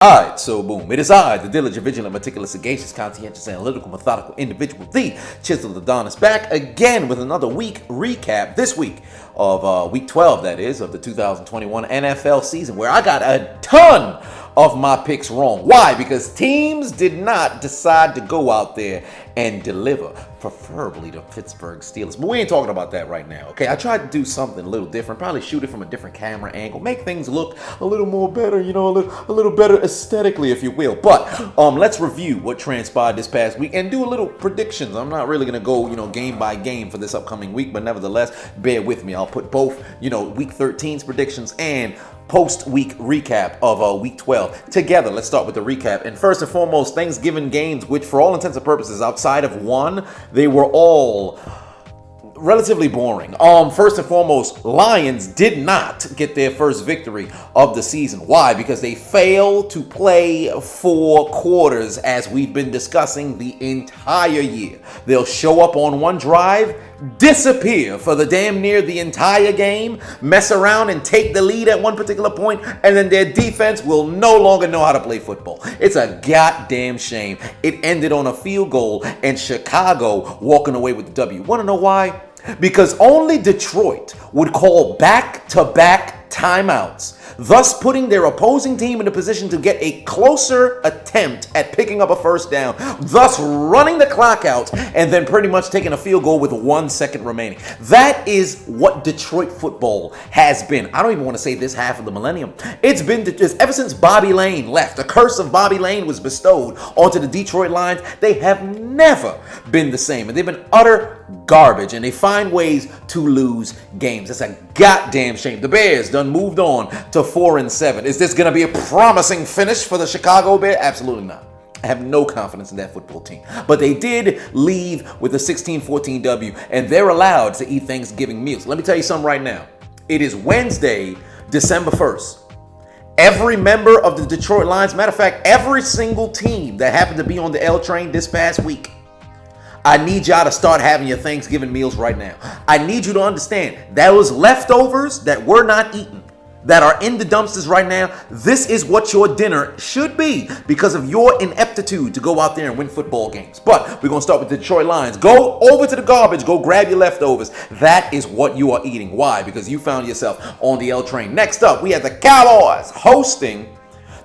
Alright, so boom. It is I, the diligent, vigilant, meticulous, sagacious, conscientious, analytical, methodical individual, the Chiseled Adonis, back again with another week recap this week of week 12, that is, of the 2021 NFL season, where I got a ton of my picks wrong. Why? Because teams did not decide to go out there and deliver, preferably the Pittsburgh Steelers. But we ain't talking about that right now, okay? I tried to do something a little different, probably shoot it from a different camera angle, make things look a little more better, you know, a little better aesthetically, if you will. But let's review what transpired this past week and do a little predictions. I'm not really going to go, game by game for this upcoming week, but nevertheless, bear with me. I'll put both, week 13's predictions and post-week recap of week 12 together. Let's start with the recap. And first and foremost, Thanksgiving games, which for all intents and purposes, outside of one, they were all relatively boring. First and foremost, Lions did not get their first victory of the season. Why? Because they failed to play 4 quarters, as we've been discussing the entire year. They'll show up on one drive, disappear for the damn near the entire game, mess around and take the lead at one particular point, and then their defense will no longer know how to play football. It's a goddamn shame. It ended on a field goal and Chicago walking away with the W. Want to know why? Because only Detroit would call back-to-back timeouts, thus putting their opposing team in a position to get a closer attempt at picking up a first down, thus running the clock out and then pretty much taking a field goal with 1 second remaining. That is what Detroit football has been. I don't even want to say this half of the millennium. It's been ever since Bobby Lane left. The curse of Bobby Lane was bestowed onto the Detroit Lions. They have never been the same, and they've been utter garbage, and they find ways to lose games. It's a goddamn shame. The Bears done moved on to 4-7. Is this going to be a promising finish for the Chicago Bears? Absolutely not. I have no confidence in that football team. But they did leave with a 16-14 W, and they're allowed to eat Thanksgiving meals. Let me tell you something right now. It is Wednesday, December 1st. Every member of the Detroit Lions, matter of fact, every single team that happened to be on the L train this past week, I need y'all to start having your Thanksgiving meals right now. I need you to understand those leftovers that were not eaten, that are in the dumpsters right now, this is what your dinner should be because of your ineptitude to go out there and win football games. But we're going to start with the Detroit Lions. Go over to the garbage. Go grab your leftovers. That is what you are eating. Why? Because you found yourself on the L train. Next up, we have the Cowboys hosting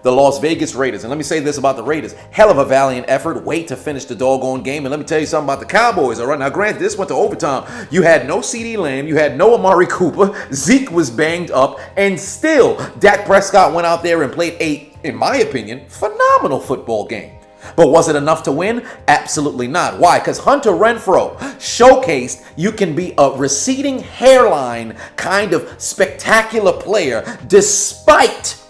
the Las Vegas Raiders. And let me say this about the Raiders. Hell of a valiant effort. Way to finish the doggone game. And let me tell you something about the Cowboys. All right. Now, granted, this went to overtime. You had no CeeDee Lamb. You had no Amari Cooper. Zeke was banged up. And still, Dak Prescott went out there and played a, in my opinion, phenomenal football game. But was it enough to win? Absolutely not. Why? Because Hunter Renfrow showcased you can be a receding hairline kind of spectacular player despite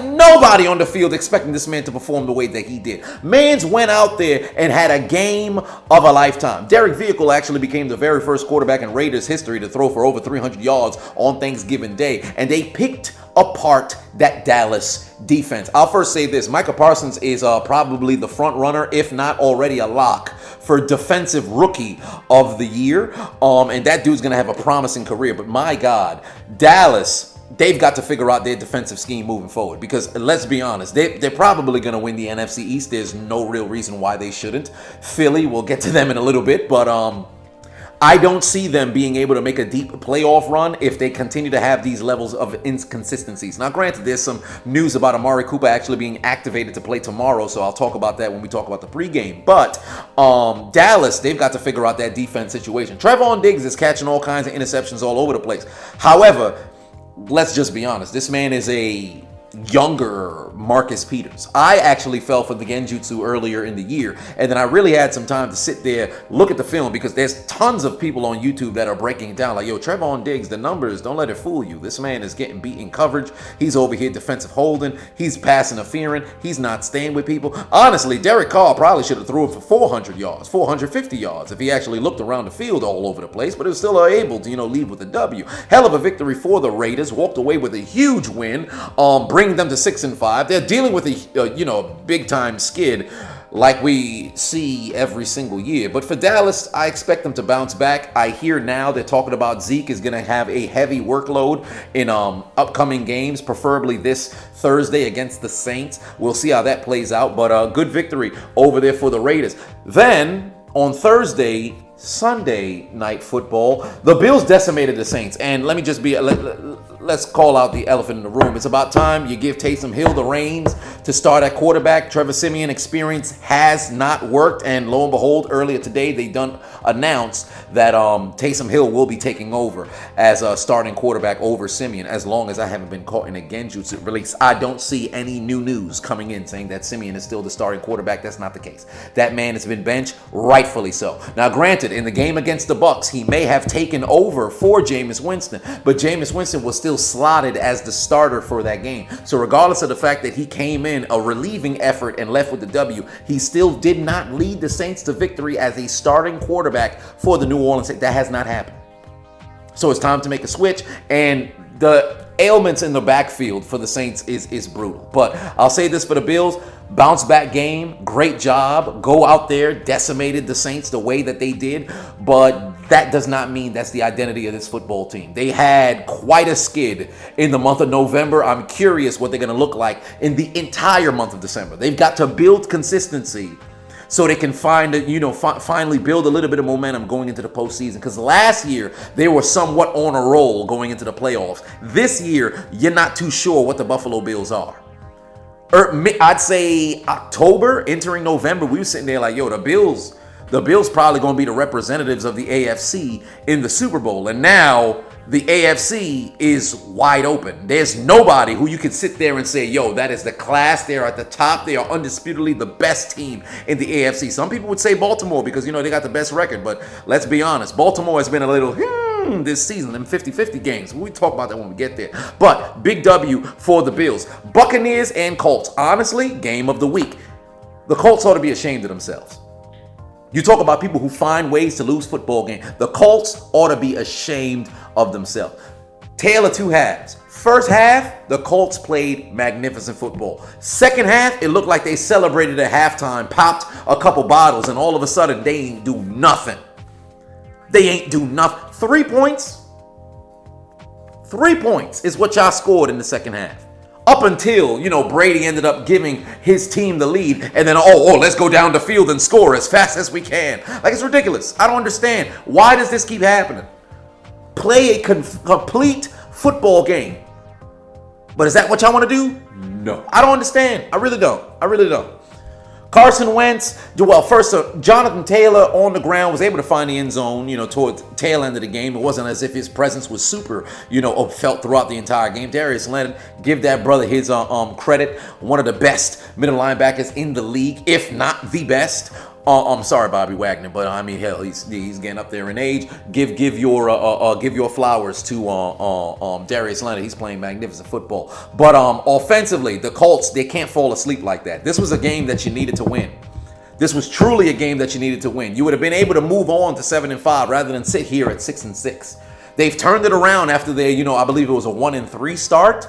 nobody on the field expecting this man to perform the way that he did. Mans went out there and had a game of a lifetime. Derek Vehicle actually became the very first quarterback in Raiders history to throw for over 300 yards on Thanksgiving Day. And they picked apart that Dallas defense. I'll first say this. Micah Parsons is probably the front runner, if not already a lock, for defensive rookie of the year. And that dude's going to have a promising career. But my God, Dallas, they've got to figure out their defensive scheme moving forward because let's be honest, they're probably going to win the NFC East. There's no real reason why they shouldn't. Philly, we'll get to them in a little bit, but I don't see them being able to make a deep playoff run if they continue to have these levels of inconsistencies. Now, granted, there's some news about Amari Cooper actually being activated to play tomorrow, so I'll talk about that when we talk about the pregame. But Dallas, they've got to figure out that defense situation. Trevon Diggs is catching all kinds of interceptions all over the place. However, let's just be honest. This man is a younger Marcus Peters. I actually fell for the Genjutsu earlier in the year, and then I really had some time to sit there, look at the film, because there's tons of people on YouTube that are breaking it down like, yo, Trevon Diggs, the numbers, don't let it fool you. This man is getting beat in coverage. He's over here defensive holding. He's pass interfering. He's not staying with people. Honestly, Derek Carr probably should have threw it for 400 yards, 450 yards if he actually looked around the field all over the place, but it was still able to, leave with a W. Hell of a victory for the Raiders. Walked away with a huge win, bringing them to 6-5. They're dealing with a big time skid like we see every single year. But for Dallas, I expect them to bounce back. I hear now they're talking about Zeke is going to have a heavy workload in upcoming games, preferably this Thursday against the Saints. We'll see how that plays out. But good victory over there for the Raiders. Then on Thursday, Sunday night football, the Bills decimated the Saints. And let me just be, let's call out the elephant in the room. It's about time you give Taysom Hill the reins to start at quarterback. Trevor Siemian experience has not worked. And lo and behold, earlier today, they announced that Taysom Hill will be taking over as a starting quarterback over Siemian, as long as I haven't been caught in a genjutsu release. I don't see any new news coming in saying that Siemian is still the starting quarterback. That's not the case. That man has been benched, rightfully so. Now, granted, in the game against the Bucs, he may have taken over for Jameis Winston, but Jameis Winston was still slotted as the starter for that game. So regardless of the fact that he came in a relieving effort and left with the W, he still did not lead the Saints to victory as a starting quarterback for the New Orleans Saints. That has not happened. So it's time to make a switch, and the ailments in the backfield for the Saints is brutal. But I'll say this for the Bills: bounce back game, great job, go out there, decimated the Saints the way that they did, but that does not mean that's the identity of this football team. They had quite a skid in the month of November. I'm curious what they're going to look like in the entire month of December. They've got to build consistency so they can finally build a little bit of momentum going into the postseason. Because last year, they were somewhat on a roll going into the playoffs. This year, you're not too sure what the Buffalo Bills are. I'd say October, entering November, we were sitting there like, yo, the Bills probably going to be the representatives of the AFC in the Super Bowl. And now the AFC is wide open. There's nobody who you can sit there and say, yo, that is the class. They're at the top. They are undisputedly the best team in the AFC. Some people would say Baltimore because, they got the best record. But let's be honest, Baltimore has been a little this season in 50-50 games. We talk about that when we get there. But big W for the Bills. Buccaneers and Colts. Honestly, game of the week. The Colts ought to be ashamed of themselves. You talk about people who find ways to lose football games. The Colts ought to be ashamed of themselves. Tale of two halves. First half, the Colts played magnificent football. Second half, it looked like they celebrated at halftime, popped a couple bottles, and all of a sudden, they ain't do nothing. They ain't do nothing. 3 points? 3 points is what y'all scored in the second half. Up until, Brady ended up giving his team the lead, and then, let's go down the field and score as fast as we can. Like, it's ridiculous. I don't understand. Why does this keep happening? Play a complete football game. But is that what y'all want to do? No. I don't understand. I really don't. Carson Wentz, Jonathan Taylor on the ground was able to find the end zone, toward the tail end of the game. It wasn't as if his presence was super, felt throughout the entire game. Darius Leonard, give that brother his credit. One of the best middle linebackers in the league, if not the best. I'm sorry, Bobby Wagner, but I mean, hell, he's getting up there in age. Give your flowers to Darius Leonard. He's playing magnificent football. But offensively, the Colts, they can't fall asleep like that. This was a game that you needed to win. This was truly a game that you needed to win. You would have been able to move on to 7-5 rather than sit here at 6-6. They've turned it around after their, I believe it was a 1-3 start.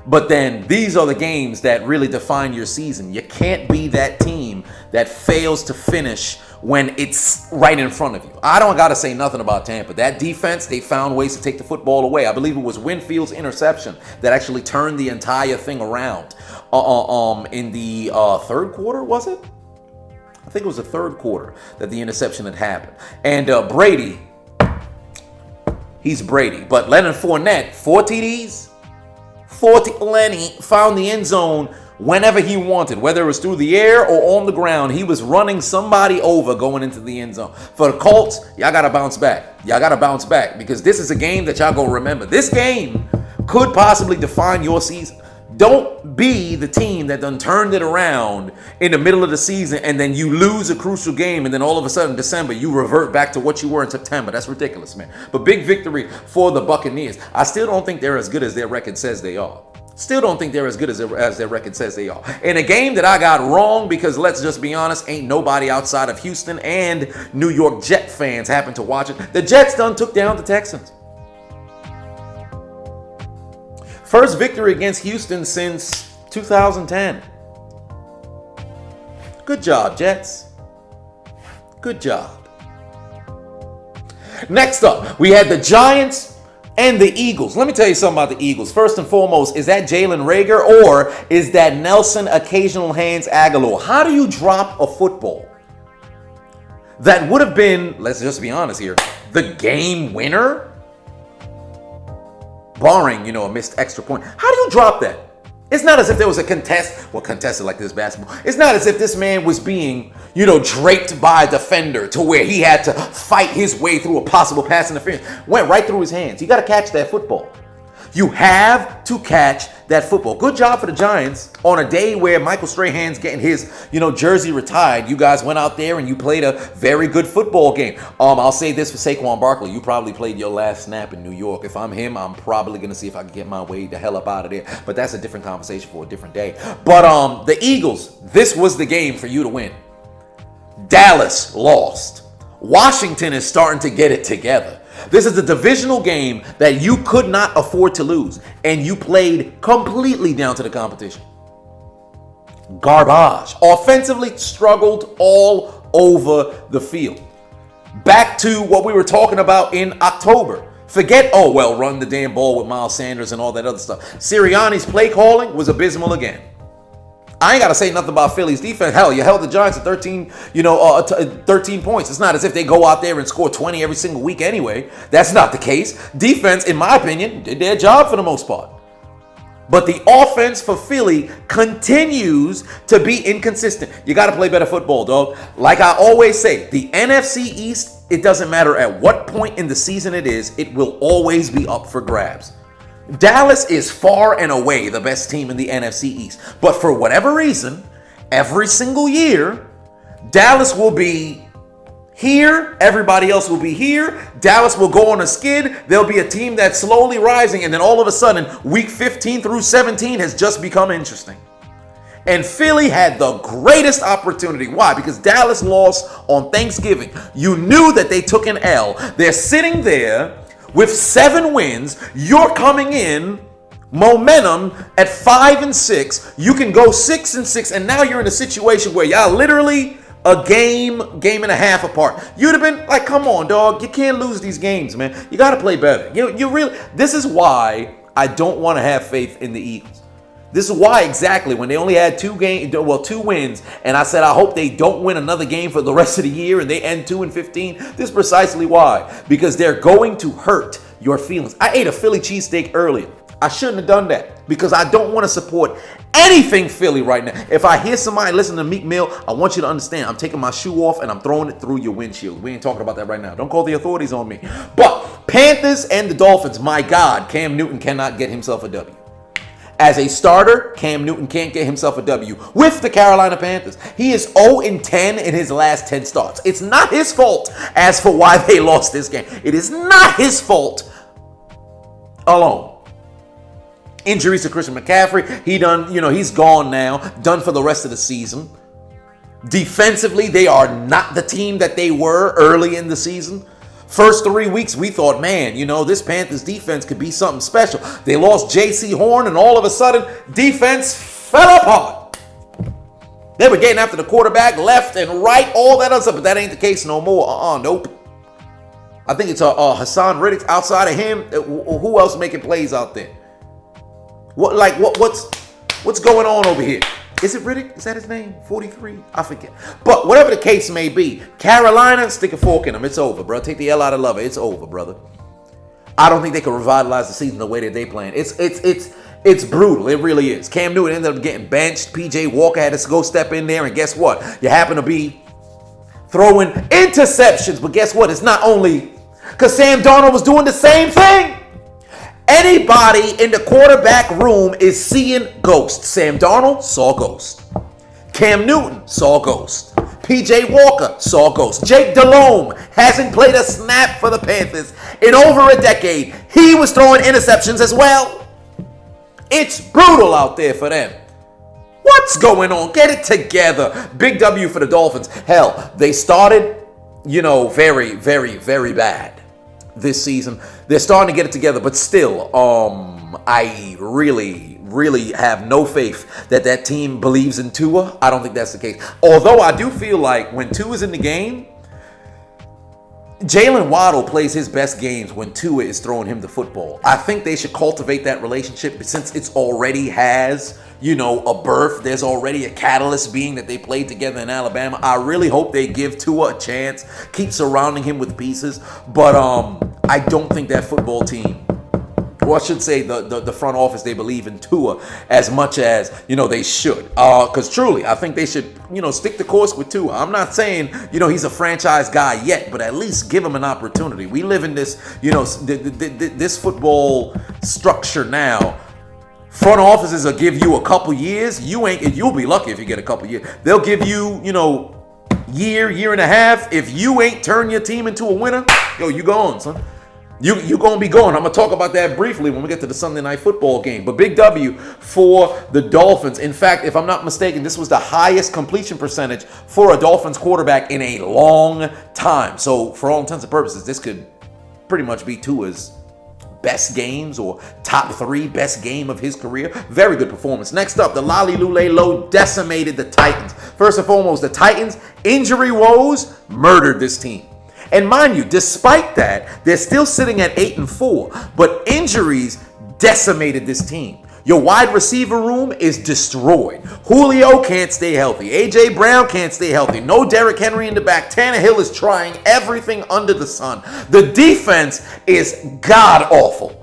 But then these are the games that really define your season. You can't be that team that fails to finish when it's right in front of you. I don't got to say nothing about Tampa. That defense, they found ways to take the football away. I believe it was Winfield's interception that actually turned the entire thing around in the third quarter, was it? I think it was the third quarter that the interception had happened. And Brady, he's Brady. But Leonard Fournette, 4 TDs. Lenny found the end zone whenever he wanted, whether it was through the air or on the ground. He was running somebody over going into the end zone. For the Colts, y'all got to bounce back. Because this is a game that y'all going to remember. This game could possibly define your season. Don't be the team that done turned it around in the middle of the season and then you lose a crucial game and then all of a sudden December you revert back to what you were in September. That's ridiculous, man. But big victory for the Buccaneers. I still don't think they're as good as their record says they are. Still don't think they're as good as their record says they are. In a game that I got wrong because let's just be honest, ain't nobody outside of Houston and New York Jet fans happen to watch it. The Jets done took down the Texans. First victory against Houston since 2010. Good job, Jets. Good job. Next up, we had the Giants and the Eagles. Let me tell you something about the Eagles. First and foremost, is that Jalen Reagor or is that Nelson Occasional Hands Aguilar? How do you drop a football that would have been, let's just be honest here, the game winner? Barring, a missed extra point. How do you drop that? It's not as if there was a contested like this basketball. It's not as if this man was being, draped by a defender to where he had to fight his way through a possible pass interference. Went right through his hands. You got to catch that football. You have to catch that football. Good job for the Giants on a day where Michael Strahan's getting his, jersey retired. You guys went out there and you played a very good football game. I'll say this for Saquon Barkley. You probably played your last snap in New York. If I'm him, I'm probably going to see if I can get my way the hell up out of there. But that's a different conversation for a different day. But the Eagles, this was the game for you to win. Dallas lost. Washington is starting to get it together. This is a divisional game that you could not afford to lose, and you played completely down to the competition. Garbage. Offensively, struggled all over the field. Back to what we were talking about in October. Forget, run the damn ball with Miles Sanders and all that other stuff. Sirianni's play calling was abysmal again. I ain't got to say nothing about Philly's defense. Hell, you held the Giants to 13 points. It's not as if they go out there and score 20 every single week anyway. That's not the case. Defense, in my opinion, did their job for the most part. But the offense for Philly continues to be inconsistent. You got to play better football, dog. Like I always say, the NFC East, it doesn't matter at what point in the season it is, it will always be up for grabs. Dallas is far and away the best team in the NFC East. But for whatever reason, every single year, Dallas will be here, everybody else will be here. Dallas will go on a skid. There'll be a team that's slowly rising, and then all of a sudden, week 15 through 17 has just become interesting. And Philly had the greatest opportunity. Why? Because Dallas lost on Thanksgiving. You knew that they took an L. They're sitting there with 7 wins. You're coming in momentum at 5-6. You can go 6-6, and now you're in a situation where y'all literally a game and a half apart. You'd have been like, come on, dog. You can't lose these games, man. You got to play better. You really. This is why I don't want to have faith in the Eagles. This is why exactly when they only had 2 wins, and I said I hope they don't win another game for the rest of the year and they end 2-15. This is precisely why. Because they're going to hurt your feelings. I ate a Philly cheesesteak earlier. I shouldn't have done that because I don't want to support anything Philly right now. If I hear somebody listen to Meek Mill, I want you to understand I'm taking my shoe off and I'm throwing it through your windshield. We ain't talking about that right now. Don't call the authorities on me. But Panthers and the Dolphins, my God, Cam Newton cannot get himself a W. As a starter, Cam Newton can't get himself a W with the Carolina Panthers. He is 0-10 in his last 10 starts. It's not his fault as for why they lost this game. It is not his fault alone. Injuries to Christian McCaffrey. He's gone now. Done for the rest of the season. Defensively, they are not the team that they were early in the season. First 3 weeks, we thought, man, this Panthers defense could be something special. They lost J.C. Horn, and all of a sudden, defense fell apart. They were getting after the quarterback left and right, all that other stuff, but that ain't the case no more. Nope. I think it's Hassan Riddick. Outside of him, who else making plays out there? What's going on over here? Is it Riddick? Is that his name? 43? I forget. But whatever the case may be, Carolina, stick a fork in them. It's over, bro. Take the L out of love. It's over, brother. I don't think they can revitalize the season the way that they playing. It's brutal. It really is. Cam Newton ended up getting benched. PJ Walker had to go step in there, and guess what? You happen to be throwing interceptions, but guess what? It's not only because Sam Darnold was doing the same thing. Anybody in the quarterback room is seeing ghosts. Sam Darnold saw ghosts. Cam Newton saw ghosts. PJ Walker saw ghosts. Jake Delhomme hasn't played a snap for the Panthers in over a decade. He was throwing interceptions as well. It's brutal out there for them. What's going on? Get it together. Big W for the Dolphins. Hell, they started, very, very, very bad this season. They're starting to get it together, but still, I really really have no faith that team believes in Tua. I don't think that's the case. Although I do feel like when Tua's in the game, Jalen Waddle plays his best games when Tua is throwing him the football. I think they should cultivate that relationship since it's already has, a birth. There's already a catalyst being that they played together in Alabama. I really hope they give Tua a chance, keep surrounding him with pieces. But I don't think that football team, or I should say the front office, they believe in Tua as much as, they should. Because truly, I think they should, stick the course with Tua. I'm not saying, he's a franchise guy yet, but at least give him an opportunity. We live in this, this football structure now. Front offices will give you a couple years. You'll be lucky if you get a couple years. They'll give you, year and a half. If you ain't turn your team into a winner, you gone, son. You gonna be going. I'm gonna talk about that briefly when we get to the Sunday night football game. But big W for the Dolphins. In fact, if I'm not mistaken, this was the highest completion percentage for a Dolphins quarterback in a long time. So for all intents and purposes, this could pretty much be Tua's best games or top 3 best game of his career. Very good performance. Next up, the Lolly Lule Low decimated the Titans. First and foremost, the Titans' injury woes murdered this team. And mind you, despite that, they're still sitting at 8-4. But injuries decimated this team. Your wide receiver room is destroyed. Julio can't stay healthy. A.J. Brown can't stay healthy. No Derrick Henry in the back. Tannehill is trying everything under the sun. The defense is god-awful.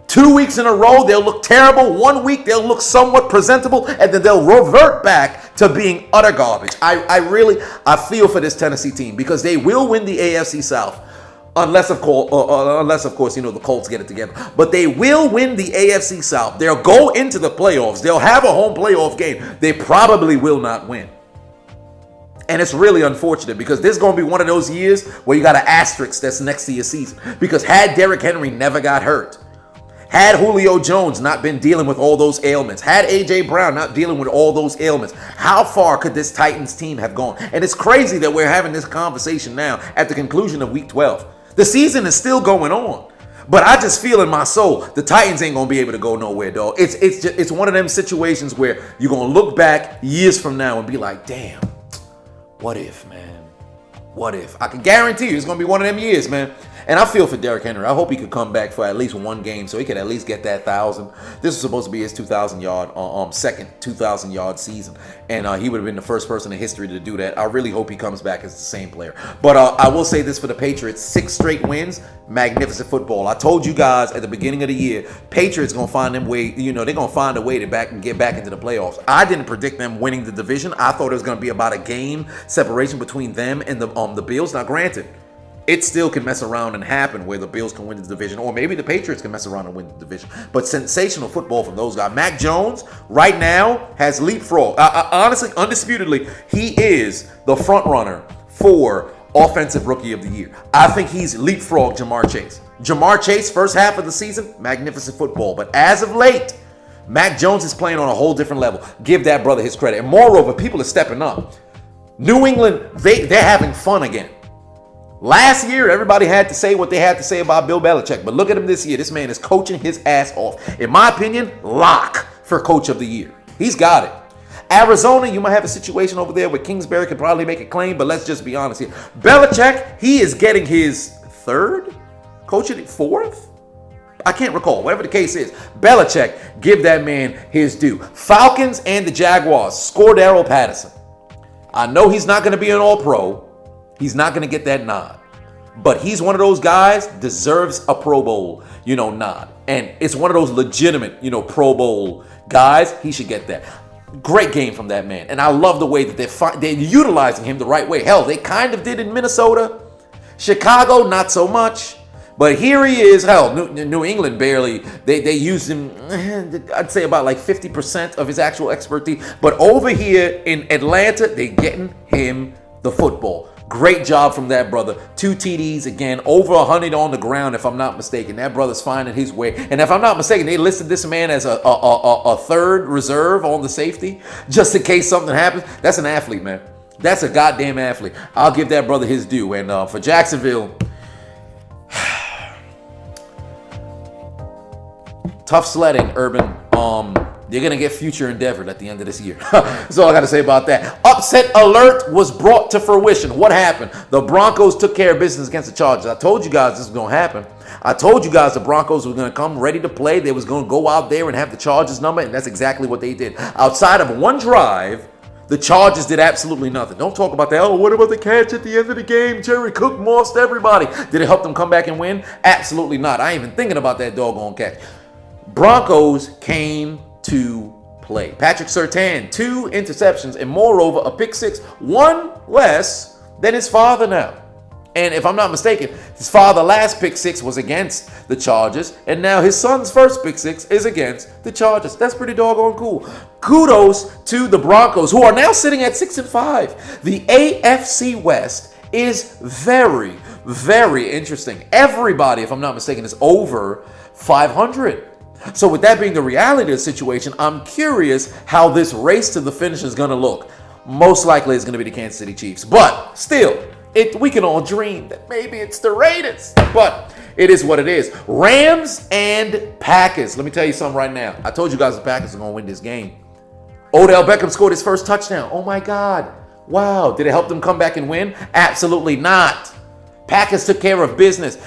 2 weeks in a row, they'll look terrible. 1 week, they'll look somewhat presentable, and then they'll revert back to being utter garbage. I feel for this Tennessee team because they will win the AFC South. Unless of course, the Colts get it together. But they will win the AFC South. They'll go into the playoffs. They'll have a home playoff game. They probably will not win. And it's really unfortunate because this is going to be one of those years where you got an asterisk that's next to your season. Because had Derrick Henry never got hurt, had Julio Jones not been dealing with all those ailments, had A.J. Brown not dealing with all those ailments, how far could this Titans team have gone? And it's crazy that we're having this conversation now at the conclusion of Week 12. The season is still going on. But I just feel in my soul, the Titans ain't going to be able to go nowhere, dog. It's one of them situations where you're going to look back years from now and be like, damn, what if, man? What if? I can guarantee you it's going to be one of them years, man. And I feel for Derrick Henry. I hope he could come back for at least one game so he could at least get that 1,000. This was supposed to be his 2,000-yard, second 2,000-yard season. And he would have been the first person in history to do that. I really hope he comes back as the same player. But I will say this for the Patriots. 6 straight wins. Magnificent football. I told you guys at the beginning of the year, Patriots going to find them way, they're going to find a way to get back into the playoffs. I didn't predict them winning the division. I thought it was going to be about a game separation between them and the Bills. Now, granted, it still can mess around and happen where the Bills can win the division, or maybe the Patriots can mess around and win the division. But sensational football from those guys. Mack Jones right now has leapfrog. Honestly, undisputedly, he is the front runner for Offensive Rookie of the Year. I think he's leapfrog Jamar Chase. Jamar Chase, first half of the season, magnificent football. But as of late, Mack Jones is playing on a whole different level. Give that brother his credit. And moreover, people are stepping up. New England, they're having fun again. Last year, everybody had to say what they had to say about Bill Belichick. But look at him this year. This man is coaching his ass off. In my opinion, lock for Coach of the Year. He's got it. Arizona, you might have a situation over there where Kingsbury could probably make a claim, but let's just be honest here. Belichick, he is getting his 3rd? Coaching it 4th? I can't recall. Whatever the case is. Belichick, give that man his due. Falcons and the Jaguars. Scordero Patterson. I know he's not going to be an All-Pro. He's not going to get that nod. But he's one of those guys, deserves a Pro Bowl, nod. And it's one of those legitimate, Pro Bowl guys. He should get that. Great game from that man. And I love the way that they're utilizing him the right way. Hell, they kind of did in Minnesota. Chicago, not so much. But here he is. Hell, New England barely. They used him, I'd say about like 50% of his actual expertise. But over here in Atlanta, they're getting him the football. Great job from that brother. 2 TDs again, over 100 on the ground, if I'm not mistaken. That brother's finding his way. And if I'm not mistaken, they listed this man as a 3rd reserve on the safety, just in case something happens. That's an athlete, man. That's a goddamn athlete. I'll give that brother his due. And for Jacksonville, tough sledding, Urban. You're going to get future endeavored at the end of this year. That's all I got to say about that. Upset alert was brought to fruition. What happened? The Broncos took care of business against the Chargers. I told you guys this was going to happen. I told you guys the Broncos were going to come ready to play. They was going to go out there and have the Chargers number, and that's exactly what they did. Outside of one drive, the Chargers did absolutely nothing. Don't talk about that. Oh, what about the catch at the end of the game? Jerry Cook mossed everybody. Did it help them come back and win? Absolutely not. I ain't even thinking about that doggone catch. Broncos came to play. Patrick Surtain, 2 interceptions, and moreover, a pick 6, one less than his father now. And if I'm not mistaken, his father's last pick 6 was against the Chargers, and now his son's first pick 6 is against the Chargers. That's pretty doggone cool. Kudos to the Broncos, who are now sitting at 6-5. The AFC West is very, very interesting. Everybody, if I'm not mistaken, is over 500. So with that being the reality of the situation, I'm curious how this race to the finish is going to look. Most likely it's going to be the Kansas City Chiefs. But still, we can all dream that maybe it's the Raiders. But it is what it is. Rams and Packers. Let me tell you something right now. I told you guys the Packers are going to win this game. Odell Beckham scored his first touchdown. Oh my God. Wow. Did it help them come back and win? Absolutely not. Packers took care of business.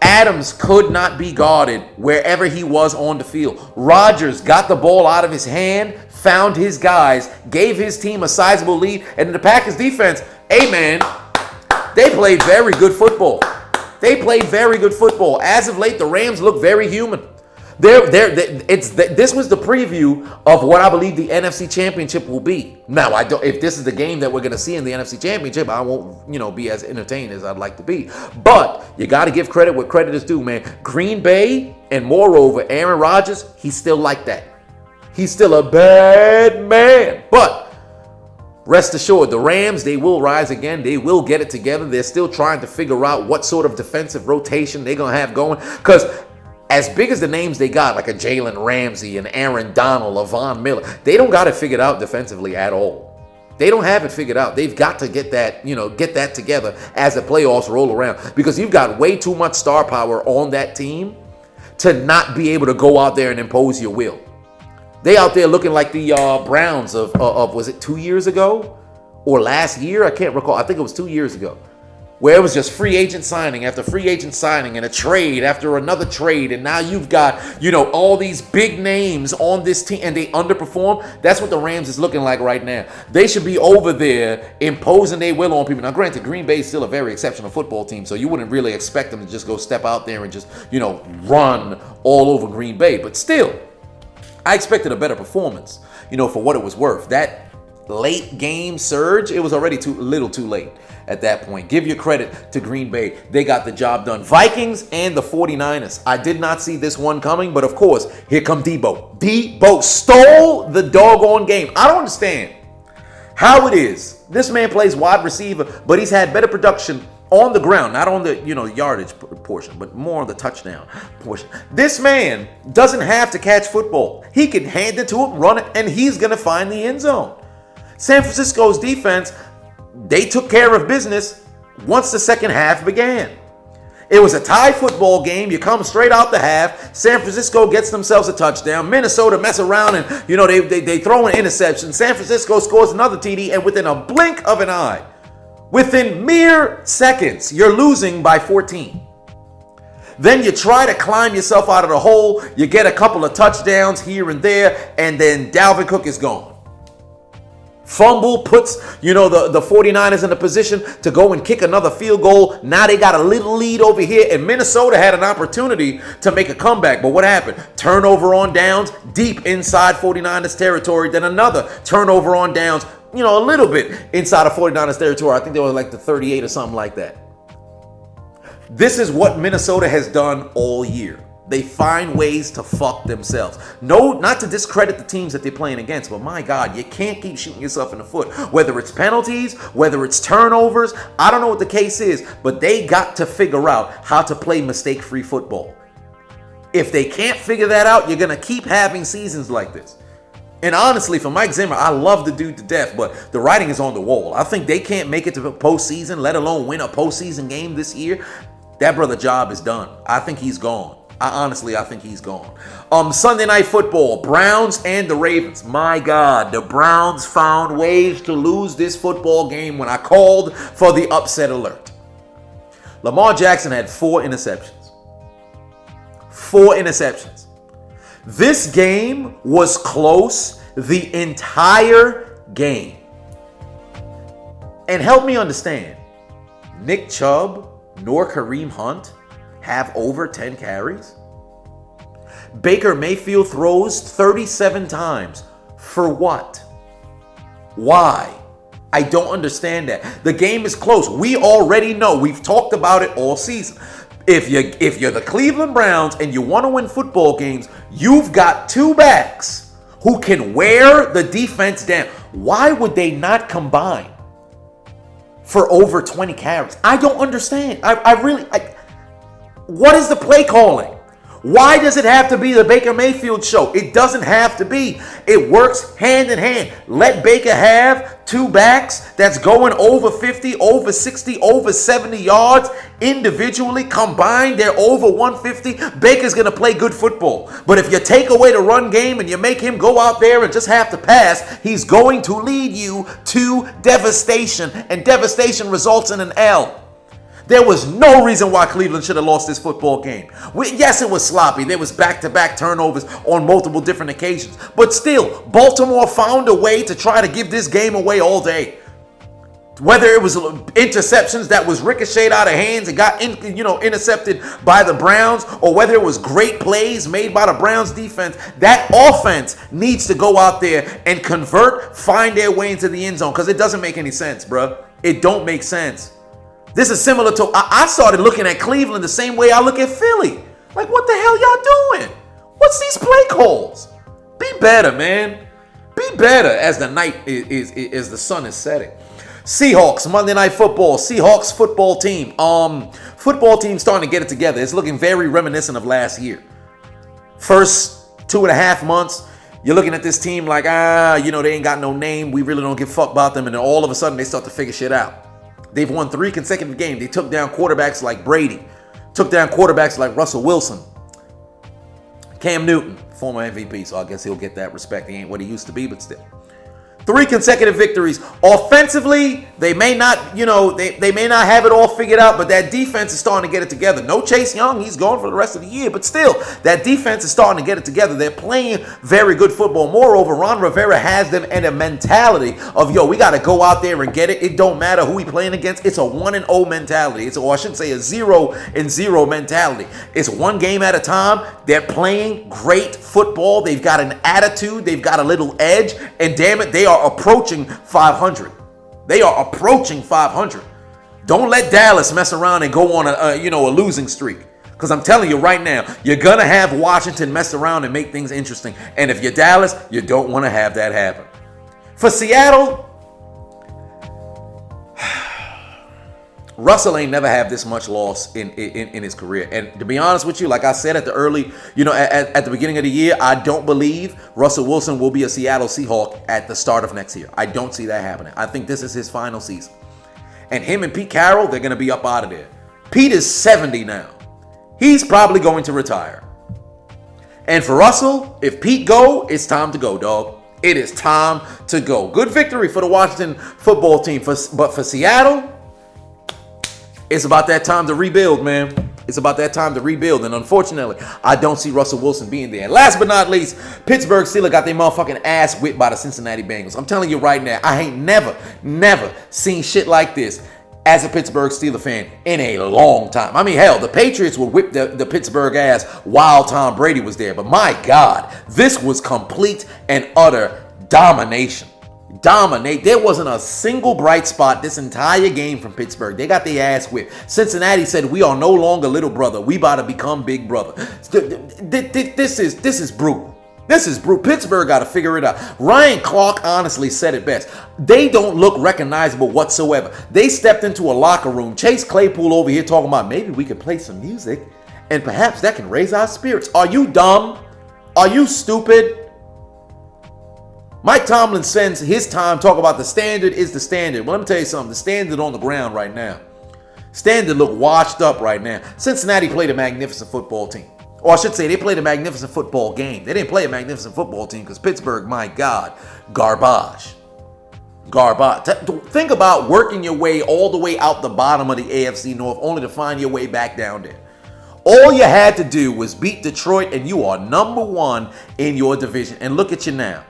Adams could not be guarded wherever he was on the field. Rodgers got the ball out of his hand, found his guys, gave his team a sizable lead, and the Packers defense, hey man, they played very good football. They played very good football. As of late, the Rams look very human. This was the preview of what I believe the NFC Championship will be. Now, if this is the game that we're going to see in the NFC Championship, I won't, be as entertained as I'd like to be. But you got to give credit what credit is due, man. Green Bay, and moreover, Aaron Rodgers, he's still like that. He's still a bad man. But rest assured, the Rams, they will rise again. They will get it together. They're still trying to figure out what sort of defensive rotation they're going to have going. Because as big as the names they got, like a Jalen Ramsey and Aaron Donald, a Von Miller, they don't got it figured out defensively at all. They don't have it figured out. They've got to get that together as the playoffs roll around, because you've got way too much star power on that team to not be able to go out there and impose your will. They out there looking like the Browns of was it 2 years ago or last year? I can't recall. I think it was 2 years ago, where it was just free agent signing after free agent signing and a trade after another trade. And now you've got, all these big names on this team and they underperform. That's what the Rams is looking like right now. They should be over there imposing their will on people. Now, granted, Green Bay is still a very exceptional football team, so you wouldn't really expect them to just go step out there and just, run all over Green Bay. But still, I expected a better performance, for what it was worth. That late game surge, it was already too late at that point. Give your credit to Green Bay. They got the job done. Vikings and the 49ers. I did not see this one coming, but of course, here come Debo. Debo stole the doggone game. I don't understand how it is. This man plays wide receiver, but he's had better production on the ground, not on the, yardage portion, but more on the touchdown portion. This man doesn't have to catch football. He can hand it to him, run it, and he's going to find the end zone. San Francisco's defense, they took care of business once the second half began. It was a tie football game. You come straight out the half. San Francisco gets themselves a touchdown. Minnesota mess around and, they throw an interception. San Francisco scores another TD, and within a blink of an eye, within mere seconds, you're losing by 14. Then you try to climb yourself out of the hole. You get a couple of touchdowns here and there, and then Dalvin Cook is gone. Fumble puts, the 49ers in a position to go and kick another field goal. Now they got a little lead over here, and Minnesota had an opportunity to make a comeback. But what happened? Turnover on downs deep inside 49ers territory. Then another turnover on downs, a little bit inside of 49ers territory. I think they were like the 38 or something like that. This is what Minnesota has done all year. They find ways to fuck themselves. No, not to discredit the teams that they're playing against, but my God, you can't keep shooting yourself in the foot. Whether it's penalties, whether it's turnovers, I don't know what the case is, but they got to figure out how to play mistake-free football. If they can't figure that out, you're going to keep having seasons like this. And honestly, for Mike Zimmer, I love the dude to death, but the writing is on the wall. I think they can't make it to the postseason, let alone win a postseason game this year. That brother's job is done. I think he's gone. I think he's gone. Sunday Night Football, Browns and the Ravens. My God, the Browns found ways to lose this football game when I called for the upset alert. Lamar Jackson had 4 interceptions. 4 interceptions. This game was close the entire game. And help me understand, Nick Chubb nor Kareem Hunt have over 10 carries. Baker Mayfield throws 37 times. For what? Why? I don't understand that. The game is close. We already know. We've talked about it all season. If you're the Cleveland Browns and you want to win football games, you've got 2 backs who can wear the defense down. Why would they not combine for over 20 carries? I don't understand. What is the play calling? Why does it have to be the Baker Mayfield show? It doesn't have to be. It works hand in hand. Let Baker have 2 backs that's going over 50, over 60, over 70 yards individually. Combined, they're over 150. Baker's going to play good football. But if you take away the run game and you make him go out there and just have to pass, he's going to lead you to devastation. And devastation results in an L. There was no reason why Cleveland should have lost this football game. Yes, it was sloppy. There was back-to-back turnovers on multiple different occasions. But still, Baltimore found a way to try to give this game away all day. Whether it was interceptions that was ricocheted out of hands and got intercepted by the Browns, or whether it was great plays made by the Browns defense, that offense needs to go out there and convert, find their way into the end zone, because it doesn't make any sense, bro. It don't make sense. This is similar to, I started looking at Cleveland the same way I look at Philly. Like, what the hell y'all doing? What's these play calls? Be better, man. Be better as the night as the sun is setting. Seahawks, Monday Night Football. Seahawks football team. Football team starting to get it together. It's looking very reminiscent of last year. First 2.5 months, you're looking at this team like, they ain't got no name. We really don't give a fuck about them. And then all of a sudden, they start to figure shit out. They've won 3 consecutive games. They took down quarterbacks like Brady. Took down quarterbacks like Russell Wilson. Cam Newton, former MVP, so I guess he'll get that respect. He ain't what he used to be, but still. 3 consecutive victories. Offensively, they may not, they may not have it all figured out, but that defense is starting to get it together. No Chase Young, he's gone for the rest of the year, but still, that defense is starting to get it together. They're playing very good football. Moreover, Ron Rivera has them in a mentality of, we got to go out there and get it. It don't matter who we playing against. It's a 1-0 mentality. I should say a 0-0 mentality. It's one game at a time. They're playing great football. They've got an attitude. They've got a little edge, and damn it, they are approaching 500. They are approaching 500. Don't let Dallas mess around and go on a losing streak. Because I'm telling you right now, you're going to have Washington mess around and make things interesting. And if you're Dallas, you don't want to have that happen. For Seattle, Russell ain't never had this much loss in his career. And to be honest with you, like I said at the early, at the beginning of the year, I don't believe Russell Wilson will be a Seattle Seahawk at the start of next year. I don't see that happening. I think this is his final season. And him and Pete Carroll, they're going to be up out of there. Pete is 70 now. He's probably going to retire. And for Russell, if Pete go, it's time to go, dog. It is time to go. Good victory for the Washington football team. But for Seattle, it's about that time to rebuild, man. It's about that time to rebuild. And unfortunately, I don't see Russell Wilson being there. And last but not least, Pittsburgh Steelers got their motherfucking ass whipped by the Cincinnati Bengals. I'm telling you right now, I ain't never seen shit like this as a Pittsburgh Steelers fan in a long time. I mean, hell, the Patriots would whip the Pittsburgh ass while Tom Brady was there. But my God, this was complete and utter domination. There wasn't a single bright spot this entire game from Pittsburgh. They got their ass whipped. Cincinnati said, we are no longer little brother. We about to become big brother. This is brutal. This is brutal. Pittsburgh got to figure it out. Ryan Clark honestly said it best. They don't look recognizable whatsoever. They stepped into a locker room. Chase Claypool over here talking about maybe we could play some music and perhaps that can raise our spirits. Are you dumb? Are you stupid? Mike Tomlin spends his time talking about the standard is the standard. Well, let me tell you something. The standard on the ground right now. Standard look washed up right now. Cincinnati played a magnificent football team. Or I should say, they played a magnificent football game. They didn't play a magnificent football team because Pittsburgh, my God, garbage. Garbage. Think about working your way all the way out the bottom of the AFC North only to find your way back down there. All you had to do was beat Detroit and you are number one in your division. And look at you now.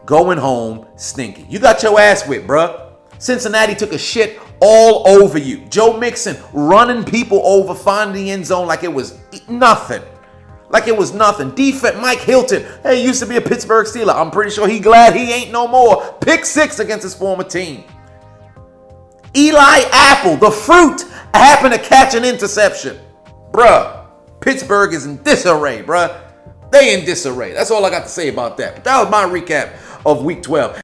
Going home stinky. You got your ass whipped, bruh. Cincinnati took a shit all over you. Joe Mixon running people over, finding the end zone like it was nothing. Like it was nothing. Defense, Mike Hilton. Hey, used to be a Pittsburgh Steeler. I'm pretty sure he glad he ain't no more. Pick 6 against his former team. Eli Apple, the fruit, happened to catch an interception. Bruh, Pittsburgh is in disarray, bruh. They in disarray. That's all I got to say about that. But that was my recap of Week 12.